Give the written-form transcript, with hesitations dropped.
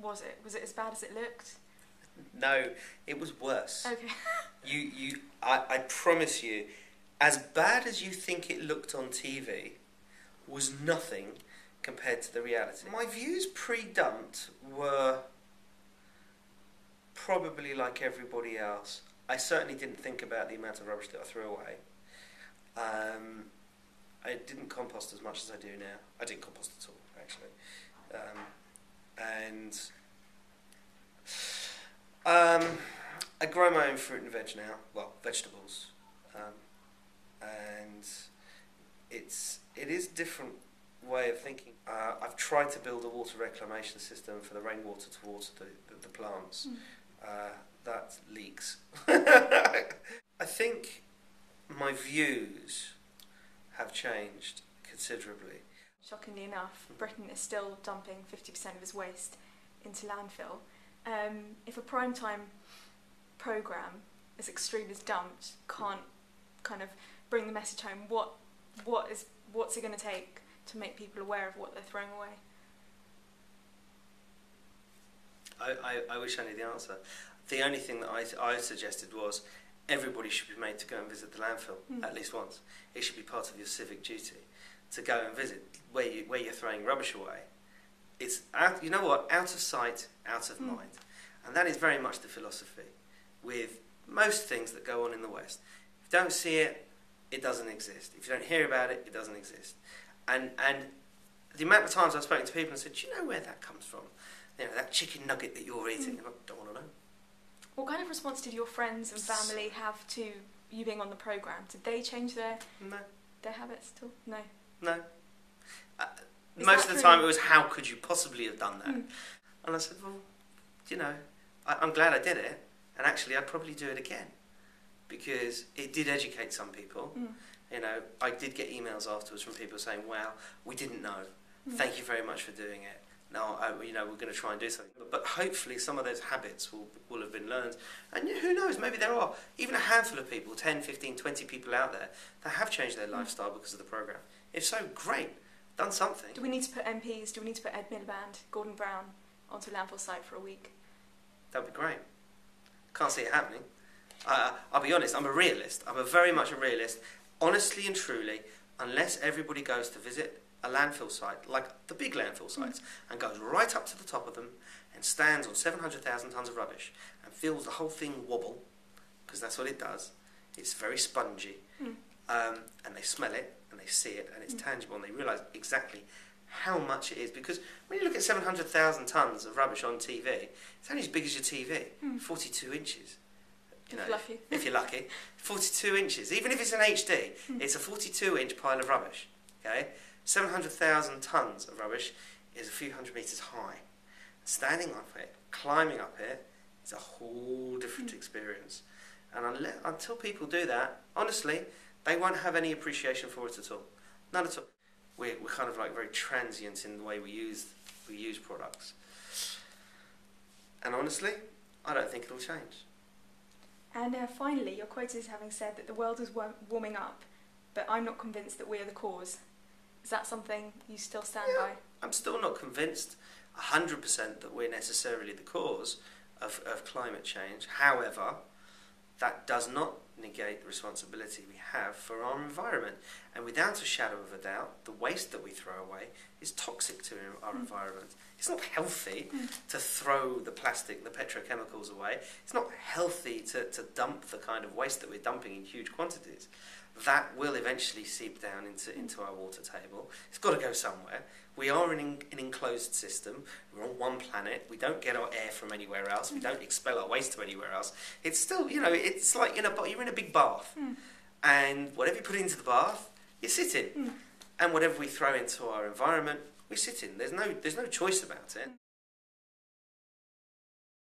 was it? Was it as bad as it looked? No, it was worse. Okay. I promise you, as bad as you think it looked on TV, was nothing compared to the reality. My views pre-dumped were probably like everybody else. I certainly didn't think about the amount of rubbish that I threw away. I didn't compost as much as I do now. I didn't compost at all, actually. I grow my own fruit and veg now. Well, vegetables, and it is a different way of thinking. I've tried to build a water reclamation system for the rainwater to water the plants. That leaks. I think my views have changed considerably. Shockingly enough, Britain is still dumping 50% of its waste into landfill. If a primetime programme as extreme as dumped can't kind of bring the message home, what's it going to take to make people aware of what they're throwing away? I wish I knew the answer. The only thing that I suggested was everybody should be made to go and visit the landfill at least once. It should be part of your civic duty to go and visit where you're throwing rubbish away. It's out, you know what? Out of sight, out of mind, and that is very much the philosophy with most things that go on in the West. If you don't see it, it doesn't exist. If you don't hear about it, it doesn't exist. And the amount of times I've spoken to people and said, "Do you know where that comes from? You know, that chicken nugget that you're eating." I don't want to know. What kind of response did your friends and family have to you being on the programme? Did they change their habits at all? No. No. Most of the time it was, how could you possibly have done that? And I said, well, you know, I'm glad I did it, and actually I'd probably do it again, because it did educate some people. You know, I did get emails afterwards from people saying, wow, we didn't know. Thank you very much for doing it. Now, you know, we're going to try and do something. But hopefully some of those habits will have been learned. And who knows, maybe there are even a handful of people, 10, 15, 20 people out there that have changed their lifestyle because of the programme. If so, great, done something. Do we need to put MPs, do we need to put Ed Miliband, Gordon Brown onto a landfill site for a week? That would be great. Can't see it happening. I'll be honest, I'm a realist. I'm very much a realist. Honestly and truly, unless everybody goes to visit a landfill site, like the big landfill sites, and goes right up to the top of them and stands on 700,000 tonnes of rubbish and feels the whole thing wobble, because that's what it does. It's very spongy, and they smell it and they see it and it's tangible, and they realise exactly how much it is. Because when you look at 700,000 tonnes of rubbish on TV, it's only as big as your TV, 42 inches. You know, if you're lucky, 42 inches. Even if it's an HD, it's a 42-inch pile of rubbish. Okay. 700,000 tonnes of rubbish is a few hundred metres high. Standing up it, climbing up it, is a whole different experience. And until people do that, honestly, they won't have any appreciation for it at all. None at all. We're kind of like very transient in the way we use products. And honestly, I don't think it'll change. And finally, you're quoted as having said that the world is warming up, but I'm not convinced that we are the cause. Is that something you still stand by? I'm still not convinced 100% that we're necessarily the cause of climate change. However, that does not negate the responsibility we have for our environment. And without a shadow of a doubt, the waste that we throw away is toxic to our environment. It's not healthy to throw the plastic, the petrochemicals away. It's not healthy to dump the kind of waste that we're dumping in huge quantities. That will eventually seep down into our water table. It's got to go somewhere. We are in an enclosed system. We're on one planet. We don't get our air from anywhere else. We don't expel our waste to anywhere else. It's still, you know, it's like you're in a big bath. And whatever you put into the bath, you sit in. And whatever we throw into our environment, we sit in. There's no choice about it.